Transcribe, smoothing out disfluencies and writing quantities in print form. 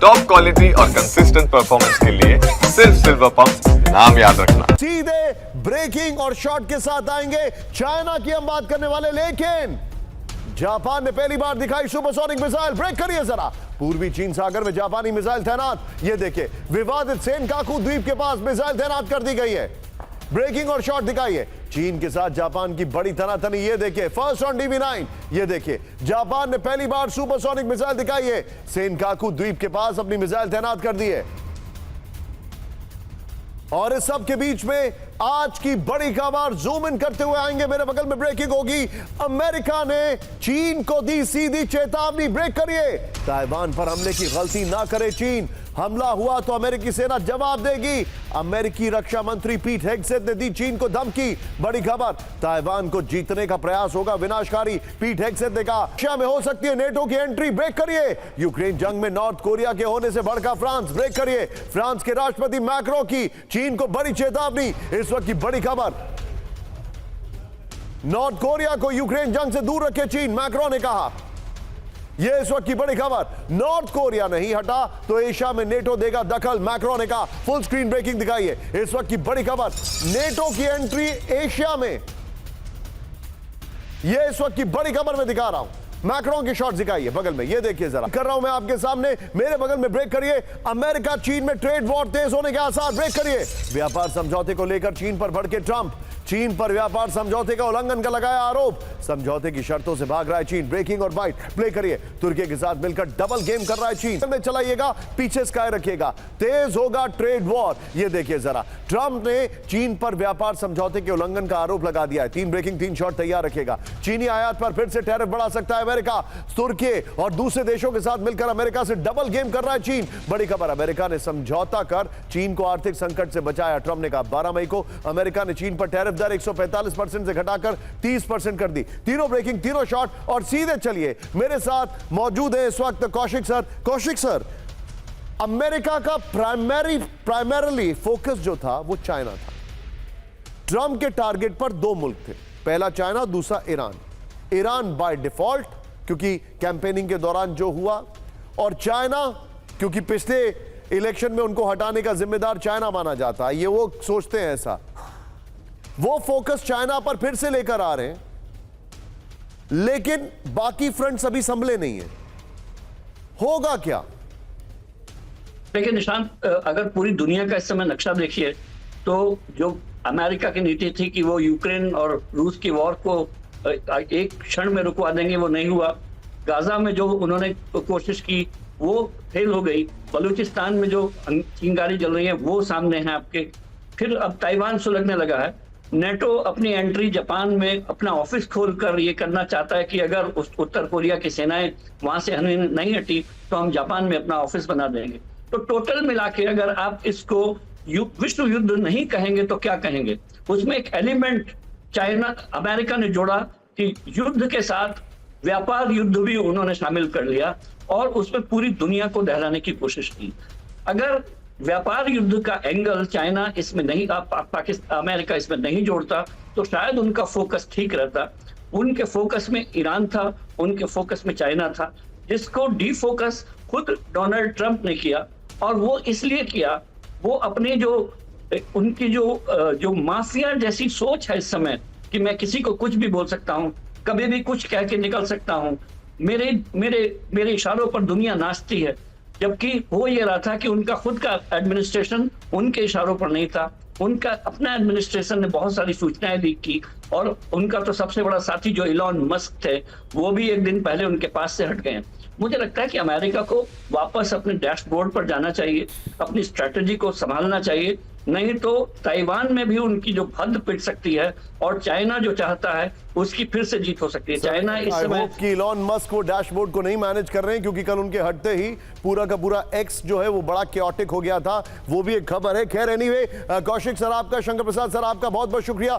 Top quality और consistent performance के लिए सिर्फ सिल्वर पंप नाम याद रखना। सीधे ब्रेकिंग और शॉट के साथ आएंगे। चाइना की हम बात करने वाले, लेकिन जापान ने पहली बार दिखाई सुपरसोनिक मिसाइल। ब्रेक करिए जरा। पूर्वी चीन सागर में जापानी मिसाइल तैनात। ये देखिए, विवादित सेनकाकू द्वीप के पास मिसाइल तैनात कर दी गई है। ब्रेकिंग और शॉट दिखाइए। चीन के साथ जापान की बड़ी तनातनी। ये देखिए, फर्स्ट ऑन DB9। ये देखिए, जापान ने पहली बार सुपरसोनिक मिसाइल दिखाई है। सेनकाकू द्वीप के पास अपनी मिसाइल तैनात कर दी है। और इस सब के बीच में आज की बड़ी खबर, जूम इन करते हुए आएंगे। मेरे बगल में ब्रेकिंग होगी। अमेरिका ने चीन को दी सीधी चेतावनी। ब्रेक करिए। ताइवान पर हमले की गलती ना करे चीन। हमला हुआ तो अमेरिकी सेना जवाब देगी। अमेरिकी रक्षा मंत्री पीट हेगसेथ ने दी चीन को धमकी। बड़ी खबर, ताइवान को जीतने का प्रयास होगा विनाशकारी। पीट हेगसेथ ने कहा रशिया में हो सकती है नेटो की एंट्री। ब्रेक करिए। यूक्रेन जंग में नॉर्थ कोरिया के होने से भड़का फ्रांस। ब्रेक करिए। फ्रांस के राष्ट्रपति मैक्रो की चीन को बड़ी चेतावनी। इस वक्त की बड़ी खबर, नॉर्थ कोरिया को यूक्रेन जंग से दूर रखे चीन, मैक्रो ने कहा। यह इस वक्त की बड़ी खबर। नॉर्थ कोरिया नहीं हटा तो एशिया में नेटो देगा दखल, मैक्रो ने कहा। फुल स्क्रीन ब्रेकिंग दिखाइए। इस वक्त की बड़ी खबर, नेटो की एंट्री एशिया में। यह इस वक्त की बड़ी खबर मैं दिखा रहा हूं। मैक्रो की शॉट दिखाइए बगल में। ये देखिए जरा, कर रहा हूं मैं आपके सामने। मेरे बगल में ब्रेक करिए। अमेरिका चीन में ट्रेड वॉर तेज होने के आसार। ब्रेक करिए। व्यापार समझौते को लेकर चीन पर भड़के ट्रंप। चीन पर व्यापार समझौते का उल्लंघन का लगाया आरोप। समझौते की शर्तों से भाग रहा है चीन। ब्रेकिंग और बाइट प्ले करिए। तुर्की के साथ मिलकर डबल गेम कर रहा है चीन। में चलाइएगा, पीछे स्काई रखिएगा। तेज होगा ट्रेड वॉर। ये देखिए जरा, ट्रंप ने चीन पर व्यापार समझौते के उल्लंघन का आरोप लगा दिया है। 3 ब्रेकिंग 3 शॉट तैयार रखेगा। चीनी आयात पर फिर से टैरिफ बढ़ा सकता है अमेरिका। तुर्की और दूसरे देशों के साथ मिलकर अमेरिका से डबल गेम कर रहा है चीन। बड़ी खबर, अमेरिका ने समझौता कर चीन को आर्थिक संकट से बचाया। ट्रंप ने कहा 12 मई को अमेरिका ने चीन पर टैरिफ दर 145% से घटाकर 30% कर दी। तीनों ब्रेकिंग, तीनों शॉट। और सीधे चलिए, मेरे साथ मौजूद है इस वक्त Kaushik sir. Kaushik sir, America का प्राइमरीली फोकस जो था वो चाइना था। ट्रंप के टारगेट पर 2 मुल्क थे, पहला चाइना, दूसरा ईरान। ईरान बाय डिफॉल्ट क्योंकि कैंपेनिंग के दौरान जो हुआ, और चाइना क्योंकि पिछले इलेक्शन में उनको हटाने का जिम्मेदार चाइना माना जाता है। ये वो सोचते हैं ऐसा। वो फोकस चाइना पर फिर से लेकर आ रहे हैं, लेकिन बाकी फ्रंट्स अभी संभले नहीं है। होगा क्या? देखिए निशांत, अगर पूरी दुनिया का इस समय नक्शा देखिए तो जो अमेरिका की नीति थी कि वो यूक्रेन और रूस की वॉर को एक क्षण में रुकवा देंगे, वो नहीं हुआ। गाजा में जो उन्होंने कोशिश की वो फेल हो गई। बलूचिस्तान में जो चिंगारी जल रही है वो सामने है आपके। फिर अब ताइवान सुलगने लगा है। नेटो अपनी एंट्री जापान में अपना ऑफिस खोलकर ये करना चाहता है कि अगर उत्तर कोरिया की सेनाएं वहां से नहीं हटी तो हम जापान में अपना ऑफिस बना देंगे। तो टोटल मिला के अगर आप इसको विश्व युद्ध नहीं कहेंगे तो क्या कहेंगे? उसमें एक एलिमेंट चाइना, अमेरिका ने जोड़ा कि युद्ध के साथ व्यापार युद्ध भी उन्होंने शामिल कर लिया और उसमें पूरी दुनिया को दहलाने की कोशिश की। अगर व्यापार युद्ध का एंगल चाइना इसमें नहीं, पाकिस्तान, अमेरिका इसमें नहीं जोड़ता तो शायद उनका फोकस ठीक रहता। उनके फोकस में ईरान था, उनके फोकस में चाइना था, जिसको डीफोकस खुद डोनाल्ड ट्रंप ने किया। और वो इसलिए किया, वो अपने उनकी जो माफिया जैसी सोच है इस समय कि मैं किसी को कुछ भी बोल सकता हूँ, कभी भी कुछ कह के निकल सकता हूँ, मेरे इशारों पर दुनिया नाचती है। जबकि हो ये रहा था कि उनका खुद का एडमिनिस्ट्रेशन उनके इशारों पर नहीं था। उनका अपना एडमिनिस्ट्रेशन ने बहुत सारी सूचनाएं लीक की और उनका तो सबसे बड़ा साथी जो इलॉन मस्क थे वो भी एक दिन पहले उनके पास से हट गए। मुझे लगता है कि अमेरिका को वापस अपने डैशबोर्ड पर जाना चाहिए, अपनी स्ट्रैटेजी को संभालना चाहिए, नहीं तो ताइवान में भी उनकी जो हद पिट सकती है और चाइना जो चाहता है उसकी फिर से जीत हो सकती है। चाइना इस समय कि इलॉन मस्क वो डैशबोर्ड को नहीं मैनेज कर रहे हैं, क्योंकि कल उनके हटते ही पूरा का पूरा एक्स जो है वो बड़ा क्योटिक हो गया था। वो भी एक खबर है। खैर एनीवे, कौशिक सर आपका, शंकर प्रसाद सर आपका बहुत बहुत शुक्रिया।